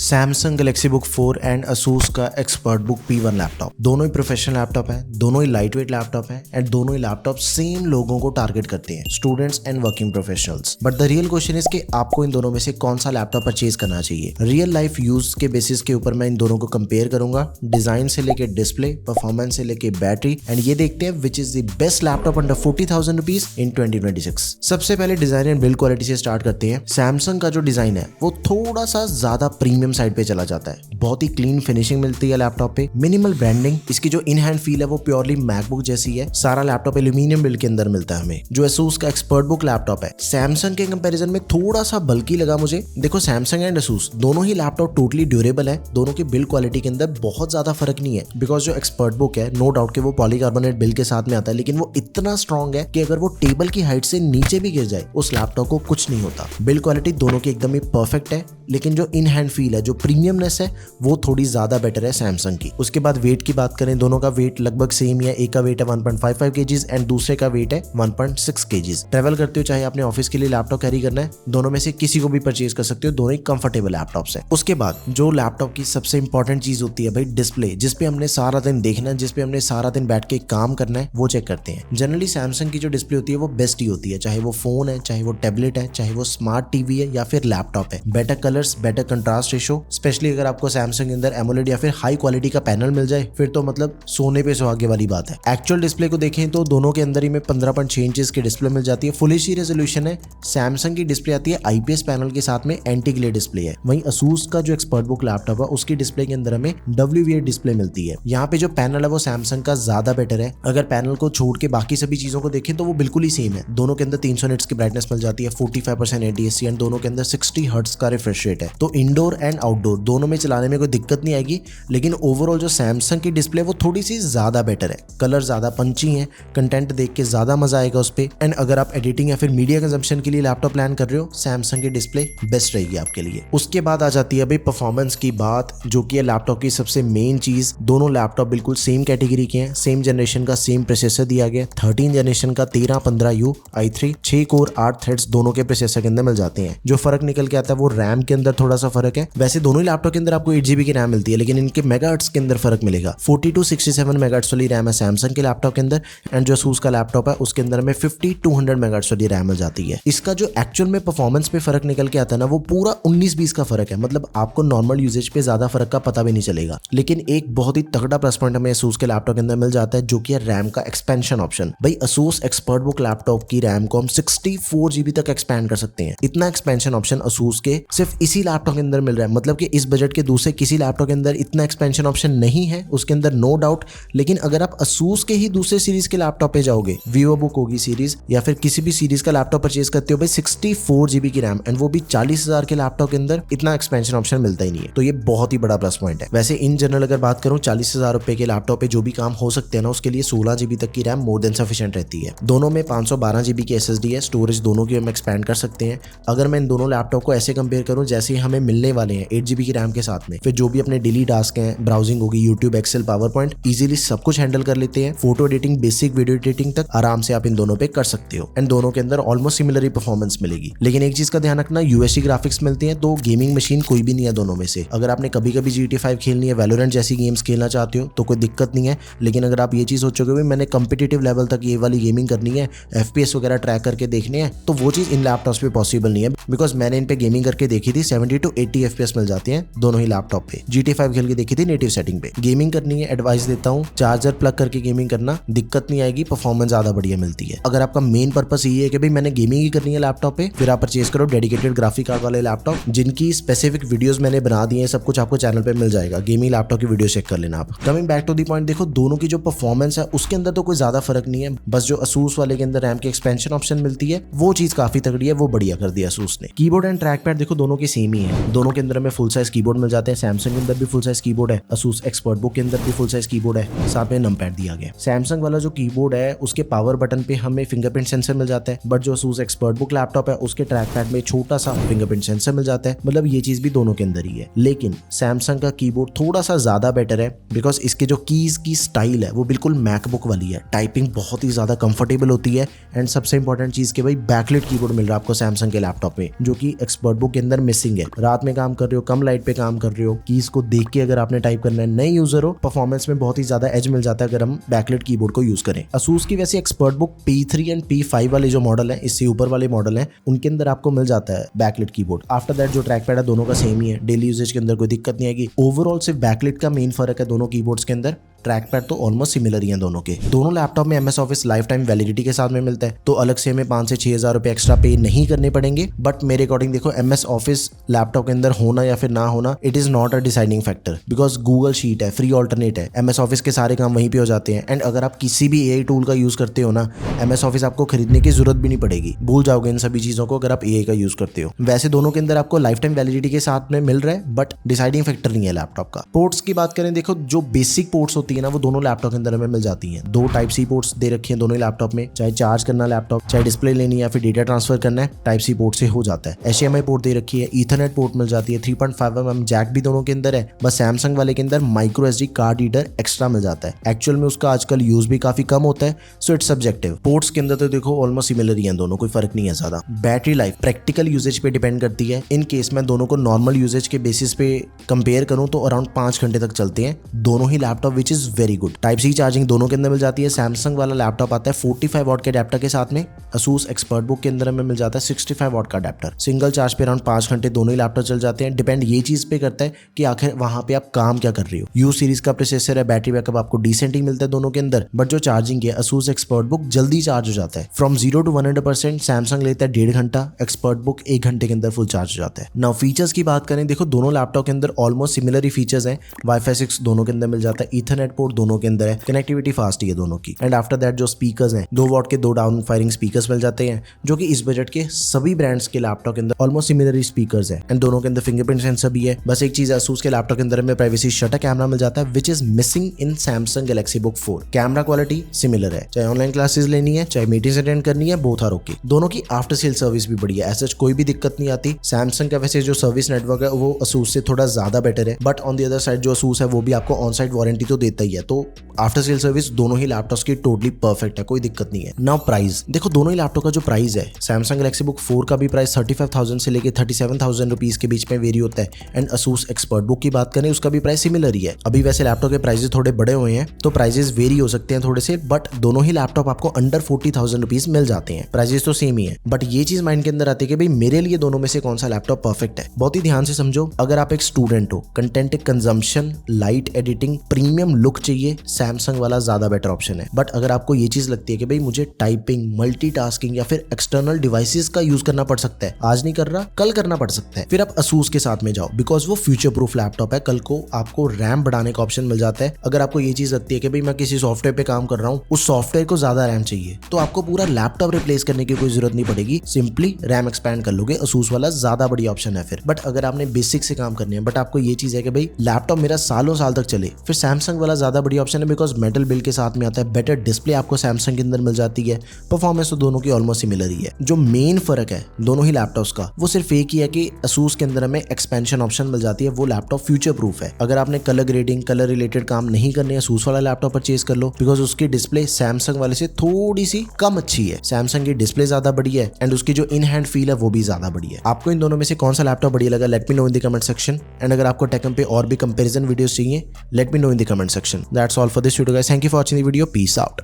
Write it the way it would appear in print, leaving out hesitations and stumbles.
Samsung Galaxy book 4 and Asus का expert book P1 laptop, दोनों ही professional laptop है, दोनों ही लाइट वेट लैपटॉप है एंड दोनों ही लैपटॉप सेम लोगों को टारगेट करते हैं, students and working professionals. But the real question is कि आपको इन दोनों में से कौन सा लैपटॉप परचेज करना चाहिए। रियल लाइफ यूज के बेसिस के ऊपर मैं इन दोनों को कंपेयर करूंगा, डिजाइन से लेके डिस्प्ले, परफॉर्मेंस से लेके बैटरी, एंड ये देखते हैं which is the best laptop under 40,000 rupees in 2026। सबसे पहले डिजाइन एंड बिल्ड क्वालिटी से स्टार्ट करते हैं। सैमसंग का जो डिजाइन है वो थोड़ा सा ज्यादा प्रीमियम साइड पे चला जाता है, बहुत ही क्लीन फिनिशिंग मिलती है लैपटॉप पे, मिनिमल ब्रांडिंग, इसकी जो इन हैंड फील है वो प्योरली मैकबुक जैसी है। सारा लैपटॉप एल्यूमिनियम बिल्ड के अंदर मिलता है हमें। जो एसूस का एक्सपर्ट बुक लैपटॉप है सैमसंग के कंपैरिजन में थोड़ा सा बल्कि लगा मुझे। देखो सैमसंग एंड एसूस दोनों ही लैपटॉप टोटली ड्यूरेबल है, दोनों की बिल्ड क्वालिटी के अंदर बहुत ज्यादा फर्क नहीं है, बिकॉज जो एक्सपर्ट बुक है नो डाउट के वो पॉलीकार्बोनेट बिल्ड के साथ में आता है, लेकिन वो इतना स्ट्रॉन्ग है कि अगर वो टेबल की हाइट से नीचे भी गिर जाए उस लैपटॉप को कुछ नहीं होता। बिल्ड क्वालिटी दोनों की एकदम ही परफेक्ट है, लेकिन जो इन हैंड फील है, जो प्रीमियमनेस है, वो थोड़ी ज्यादा बेटर है सैमसंग की। उसके बाद वेट की बात करें, दोनों का वेट लगभग सेम ही है। एक का वेट है 1.55 kg एंड दूसरे का वेट है 1.6 kg। ट्रेवल करते हो चाहे आपने ऑफिस के लिए लैपटॉप कैरी करना है, दोनों में से किसी को भी परचेज कर सकते हो, दोनों ही कंफर्टेबल लैपटॉप्स है। उसके बाद जो लैपटॉप की सबसे इंपॉर्टेंट चीज होती है भाई डिस्प्ले, जिसपे हमने सारा दिन देखना है, जिसपे हमने सारा दिन बैठ के काम करना है, वो चेक करते हैं। जनरली सैमसंग की जो डिस्प्ले होती है वो बेस्ट ही होती है, चाहे वो फोन है, चाहे वो टैबलेट है, चाहे वो स्मार्ट टीवी है या फिर लैपटॉप है। Better colours, better contrast ratio, specially अगर आपको सैमसंग के अंदर एमोलेड या फिर हाई क्वालिटी का पैनल मिल जाए फिर तो मतलब सोने पे सुहागे वाली बात है। एक्चुअल डिस्प्ले को देखें तो दोनों के अंदर ही में 15.6 इंचेस की डिस्प्ले मिल जाती है, फुल एचडी रेजोल्यूशन है। सैमसंग की डिस्प्ले आती है आईपीएस पैनल के साथ में, एंटी ग्लेयर डिस्प्ले है। वहीं असूस का जो एक्सपर्ट बुक लैपटॉप है उसकी डिस्प्ले के अंदर हमें WVA डिस्प्ले मिलती है। यहाँ पे जो पैनल है वो सैमसंग का ज्यादा बेटर है। अगर पैनल को छोड़ के बाकी सभी चीजों को देखें तो वो बिल्कुल ही सेम है। दोनों के अंदर 300 निट्स की ब्राइटनेस मिल जाती है, 45% ADAC एंड दोनों के अंदर 60 हर्ट्ज का रिफ्रेश रेट है। तो इंडोर एंड आउटडोर दोनों में चलाने में कोई दिक्कत नहीं आएगी, लेकिन ओवरऑल जो सैमसंग की डिस्प्ले वो थोड़ी सी ज्यादा बेटर है। कलर ज्यादा पंची है, कंटेंट देख के ज्यादा मजा आएगा उस पे। एंड अगर आप एडिटिंग या फिर मीडिया कंजम्पशन के लिए लैपटॉप प्लान कर रहे हो, सैमसंग की डिस्प्ले बेस्ट रहेगी आपके लिए। उसके बाद आ जाती है भाई परफॉर्मेंस की बात, जो कि है लैपटॉप की सबसे मेन चीज। दोनों लैपटॉप बिल्कुल सेम कैटेगरी के हैं, सेम जनरेशन का सेम प्रोसेसर दिया गया, 13 जनरेशन का 1315U i3, 6 कोर 8 थ्रेड्स दोनों के प्रोसेसर के अंदर मिल जाते हैं। जो फर्क निकल के आता है वो रैम के अंदर थोड़ा सा फर्क है। वैसे दोनों ही लैपटॉप के अंदर आपको 8GB की रैम मिलती है, लेकिन इनके मेगाहर्ट्ज के अंदर फर्क मिलेगा। 4267 मेगाहर्ट्ज वाली रैम है सैमसंग के लैपटॉप के अंदर, एंड जो असूस का लैपटॉप है उसके अंदर में 5200 मेगाहर्ट्ज वाली रैम मिल जाती है। इसका जो एक्चुअल में परफॉर्मेंस पे फर्क निकल के आता है ना, वो पूरा 19-20 का फर्क है। मतलब आपको नॉर्मल यूजेज पे ज्यादा फर्क का पता भी नहीं चलेगा। लेकिन एक बहुत ही तगड़ा प्लस पॉइंट हमें असूस के लैपटॉप के अंदर मिल जाता है, जो कि है रैम का एक्सपेंशन ऑप्शन। भाई असूस एक्सपर्ट बुक लैपटॉप की रैम को हम 64GB तक एक्सपैंड कर सकते हैं। इतना एक्सपेंशन ऑप्शन असूस के सिर्फ इसी लैपटॉप के अंदर मिल रहा है। मतलब कि इस बजट के दूसरे किसी लैपटॉप के अंदर इतना एक्सपेंशन ऑप्शन नहीं है उसके अंदर, नो डाउट। लेकिन अगर आप असूस के ही दूसरे सीरीज के लैपटॉप पे जाओगे, वीवो बुक होगी सीरीज या फिर किसी भी सीरीज का लैपटॉप परचेज करते हो भाई, 64GB की रैम एंड वो भी 40,000 के लैपटॉप के अंदर, इतना एक्सपेंशन ऑप्शन मिलता ही नहीं है। तो ये बहुत ही बड़ा प्लस पॉइंट है। वैसे इन जनरल अगर बात करूं 40,000 रुपए के लैपटॉप पे जो भी काम हो सकते हैं ना, उसके लिए 16GB तक की रैम मोर देन सफिशिएंट रहती है। दोनों में 512GB की SSD है, स्टोरेज दोनों की हम एक्सपैंड कर सकते हैं। अगर मैं इन दोनों लैपटॉप को ऐसे कंपेयर करूं जैसे हमें मिलने वाले हैं 8GB की रैम के साथ में, फिर जो भी अपने डेली टास्क हैं, ब्राउजिंग होगी, YouTube, Excel, PowerPoint, easily सब कुछ हैंडल कर लेते हैं। Photo editing, basic video editing तक आराम से आप इन दोनों पे कर सकते हो, एंड दोनों के अंदर ऑलमोस्ट सिमिलर ही परफॉर्मेंस मिलेगी। लेकिन एक चीज का ध्यान रखना, UHD ग्राफिक्स मिलते हैं, तो गेमिंग मशीन कोई भी नहीं है दोनों में से। अगर आपने कभी कभी GTA 5 खेलनी है, वैलोरेंट जैसी गेम्स खेलना चाहते हो तो कोई दिक्कत नहीं है। लेकिन अगर आप ये चीज सोचोगे मैंने कॉम्पिटिटिव लेवल तक ये वाली गेमिंग करनी है, FPS वगैरह ट्रैक करके देखने हैं, तो वो चीज इन लैपटॉप्स पे पॉसिबल नहीं है। बिकॉज मैंने इन पे गेमिंग करके देखी थी, 70 to 80 FPS मिल जाते हैं दोनों ही लैपटॉप पे। GTA 5 खेल के देखी थी नेटिव सेटिंग पे। गेमिंग करनी है, एडवाइस देता हूँ चार्जर प्लग करके गेमिंग करना, दिक्कत नहीं आएगी, परफॉर्मेंस ज्यादा बढ़िया मिलती है। अगर आपका मेन पर्पस ये है कि भाई मैंने गेमिंग ही करनी है लैपटॉप पे, फिर आप परचेज करो डेडिकेटेड ग्राफिक कार्ड वाले लैपटॉप, जिनकी स्पेसिफिक वीडियोस मैंने बना दी है, सब कुछ आपको चैनल पे मिल जाएगा। गेमिंग लैपटॉप की वीडियो चेक कर लेना आप। Coming back to the point, देखो दोनों की जो परफॉर्मेंस है उसके अंदर तो कोई ज्यादा फर्क नहीं है, बस जो असूस वाले के अंदर रैम की एक्सपेंशन ऑप्शन मिलती है वो चीज काफी तगड़ी है, वो बढ़िया कर दिया असूस ने। कीबोर्ड एंड ट्रैक पैड देखो दोनों के सेम ही है, दोनों के अंदर में फुल साइज कीबोर्ड मिल जाते हैं। सैमसंग के अंदर भी फुल साइज कीबोर्ड है, असूस एक्सपर्ट बुक के अंदर भी फुल साइज कीबोर्ड है, साथ में नम पैड दिया गया। सैमसंग वाला जो कीबोर्ड है उसके पावर बटन पे हमें फिंगरप्रिंट सेंसर मिल जाता है, बट जो असूस एक्सपर्ट बुक लैपटॉप है उसके ट्रैक पैड में छोटा सा फिंगरप्रिंट सेंसर मिल जाता है। मतलब ये चीज भी दोनों के अंदर ही है। लेकिन सैमसंग का कीबोर्ड थोड़ा सा ज्यादा बेटर है, बिकॉज इसके जो कीज की स्टाइल है वो बिल्कुल मैकबुक वाली है, टाइपिंग बहुत ही ज्यादा कंफर्टेबल होती है। एंड सबसे इंपॉर्टेंट चीज के भाई बैकलिट कीबोर्ड मिल रहा है आपको सैमसंग के लैपटॉप में, जो कि एक्सपर्ट बुक के अंदर मिसिंग है। रात में काम कर रहे हो, कम लाइट पे काम कर रहे हो, कीज को देख के अगर आपने टाइप करना है, नए यूजर हो, परफॉर्मेंस में बहुत ही ज्यादा एज मिल जाता है अगर हम बैकलाइट कीबोर्ड को यूज करें। असूस की वैसे expert book P3 and P5 वाले जो मॉडल है, इससे ऊपर वाले मॉडल है, उनके अंदर आपको मिल जाता है बैकलाइट कीबोर्ड। आफ्टर दैट जो ट्रैक पैड है दोनों का सेम ही है, डेली यूजेज के अंदर कोई दिक्कत नहीं आएगी। ओवरऑल सिर्फ बैकलाइट का मेन फर्क है दोनों कीबोर्ड्स के अंदर। ट्रैक पैड तो ऑलमोस्ट सिमिलर ही हैं दोनों के। दोनों लैपटॉप में MS office life time validity के साथ में मिलता है, तो अलग से हमें 5 से 6 हज़ार रुपए एक्स्ट्रा पे नहीं करने पड़ेंगे। बट मेरे अकॉर्डिंग देखो, MS ऑफिस लैपटॉप के अंदर होना या फिर ना होना, it is not a deciding factor, because Google sheet है, फ्री ऑल्टरनेट है, MS ऑफिस के सारे काम वहीं पे हो जाते हैं। एंड अगर आप किसी भी AI टूल का यूज करते हो ना, MS ऑफिस आपको खरीदने की जरूरत भी नहीं पड़ेगी, भूल जाओगे इन सभी चीजों को अगर आप AI का यूज करते हो। वैसे दोनों के अंदर आपको लाइफ टाइम वैलिडिटी के साथ में मिल रहा है, बट डिसाइडिंग फैक्टर नहीं है लैपटॉप का। पोर्ट्स की बात करें, देखो जो बेसिक पोर्ट्स होती है ना, वो दोनों लैपटॉप के अंदर हमें मिल जाती हैं। 2 Type-C पोर्ट्स दे रखे हैं दोनों ही लैपटॉप में, चाहे चार्ज करना लैपटॉप, चाहे डिस्प्ले लेनी है या फिर डेटा ट्रांसफर करना है, Type-C पोर्ट से हो जाता है। HDMI पोर्ट दे रखी है, ईथरनेट पोर्ट मिल जाती है, 3.5mm जैक भी दोनों के अंदर है। बस सैमसंग वाले के अंदर micro SD card reader extra मिल जाता है। एक्चुअल में उसका आजकल यूज भी काफी कम होता है, सो इट्स सब्जेक्टिव। पोर्ट्स के अंदर तो देखो ऑलमोस्ट सिमिलर ही हैं दोनों, कोई फर्क नहीं है ज्यादा। बैटरी लाइफ प्रैक्टिकल यूजेज पे डिपेंड करती है। इन केस मैं दोनों को नॉर्मल यूजेज के बेसिस पे कंपेयर करूं तो अराउंड 5 घंटे तक चलते हैं दोनों ही laptop, which is very good. Type-C charging दोनों के अंदर मिल जाती है। सैमसंग वाला लैपटॉप आता है 45 वॉट के अडेप्टर के साथ में। असूस एक्सपर्ट बुक के अंदर हमें मिल जाता है 65 वॉट का अडेप्टर। सिंगल चार्ज पे अराउंड 5 घंटे दोनों ही लैपटॉप चल जाते हैं। डिपेंड ये चीज पे करता है कि आखिर वहां पे आप काम क्या कर रहे हो। U सीरीज का प्रोसेसर है, बैटरी बैकअप आपको डिसेंट ही मिलता है दोनों के अंदर, बट जो चार्जिंग है असूस एक्सपर्ट बुक जल्दी चार्ज हो जाता है। फ्रॉम 0 to 100% सैमसंग लेता है 1.5 घंटा, एक्सपर्ट बुक 1 घंटे के अंदर फुल चार्ज हो जाता है। नाउ फीचर्स की बात करें, देखो दोनों लैपटॉप के अंदर ऑलमोस्ट सिमिलर ही फीचर्स हैं। Wi-Fi 6 दोनों के अंदर मिल जाता है, ईथरनेट पोर्ट दोनों के अंदर है, कनेक्टिविटी फास्ट है दोनों की। एंड आफ्टर दैट जो स्पीकर्स हैं, 2 वॉट के 2 डाउन फायरिंग स्पीकर्स मिल जाते हैं, जो कि इस बजट के सभी ब्रांड्स के लैपटॉप के अंदर ऑलमोस्ट सिमिलर ही स्पीकर्स हैं। एंड दोनों के अंदर फिंगरप्रिंट सेंसर भी है। बस एक चीज है, असूस के लैपटॉप के अंदर में प्राइवेसी शटर कैमरा मिल जाता है, which is missing in Samsung Galaxy book 4। Camera quality similar है, चाहे ऑनलाइन क्लासेस लेनी है, चाहे मीटिंग्स अटेंड करनी है, बोथ आर ओके। दोनों की आफ्टर सेल सर्विस भी बढ़िया है, ऐसा कोई भी दिक्कत नहीं आती। सैमसंग का वैसे जो सर्विस नेटवर्क है वो असूस से थोड़ा ज्यादा बेटर है, but on the other side जो असूस है वो भी आपको ऑन साइड वारंटी तो देता ही है, तो आफ्टर सेल सर्विस दोनों ही लैपटॉप्स की टोटली परफेक्ट है, कोई दिक्कत नहीं है। नाउ प्राइस देखो, दोनों ही लैपटॉप का जो प्राइस है, सैमसंग गैलेक्सी बुक 4 का भी प्राइस 35,000 से लेके 37,000 रुपीज के बीच में वेरी होता है। एंड असूस एक्सपर्ट बुक की बात करें, उसका भी प्राइस सिमिलर ही है। अभी वैसे लैपटॉप के प्राइसेस थोड़े बड़े हुए हैं, तो प्राइसेस वेरी हो सकते हैं थोड़े से, बट दोनों ही लैपटॉप आपको अंडर 40,000 रुपीज मिल जाते हैं। प्राइसेस तो सेम ही है, बट ये चीज माइंड के अंदर आती है कि भाई मेरे लिए दोनों में से कौन सा लैपटॉप परफेक्ट है। बहुत ही ध्यान से समझो, अगर आप एक स्टूडेंट हो, content consumption, light editing, premium look चाहिए, सैमसंग वाला ज्यादा बेटर ऑप्शन है। बट अगर आपको ये चीज लगती है कि भाई मुझे टाइपिंग, मल्टीटास्किंग या फिर एक्सटर्नल डिवाइसेस का यूज करना पड़ सकता है, आज नहीं कर रहा कल करना पड़ सकता है, फिर आप असूस के साथ में जाओ, बिकॉज वो फ्यूचर प्रूफ लैपटॉप है। कल को आपको रैम बढ़ाने का ऑप्शन मिल जाता है। अगर आपको ये चीज लगती है कि भाई मैं किसी सॉफ्टवेयर पे काम कर रहा हूँ, उस सॉफ्टवेयर को ज्यादा रैम चाहिए, तो आपको पूरा लैपटॉप रिप्लेस करने की कोई जरूरत नहीं पड़ेगी, सिंपली रैम एक्सपैंड कर लोगे। असूस वाला ज्यादा बढ़िया ऑप्शन है फिर। बट अगर आपने बेसिक से काम करनी है, बट आपको ये चीज है कि भाई लैपटॉप मेरा सालों साल तक चले, फिर सैमसंग वाला ज्यादा बढ़िया ऑप्शन है, बिकॉज मेटल बिल्ड के साथ में आता है, बेटर डिस्प्ले आपको सैमसंग के अंदर मिल जाती है, परफॉर्मेंस तो दोनों की ऑलमोस्ट सिमिलर ही है। जो मेन फर्क है दोनों ही लैपटॉप्स का, वो सिर्फ एक ही है कि असूस के अंदर हमें एक्सपेंशन ऑप्शन मिल जाती है, वो लैपटॉप फ्यूचर प्रूफ है। अगर आपने कलर ग्रेडिंग, कलर रिलेटेड काम नहीं करने, असूस वाला लैपटॉप परचेज कर लो, बिकॉज उसकी डिस्प्ले सैमसंग वाले से थोड़ी सी कम अच्छी है। सैमसंग की डिस्प्ले ज्यादा बढ़िया है, एंड उसकी जो इन हैंड फील है वो भी ज्यादा बढ़िया है। आपको इन दोनों में से कौन सा लैपटॉप बढ़िया लगा, let me know in the comment section. And अगर आपको टेकम पे और भी कंपैरिजन वीडियोस चाहिए, let me know in the comment section. That's all for this video guys, thank you for watching the video, peace out.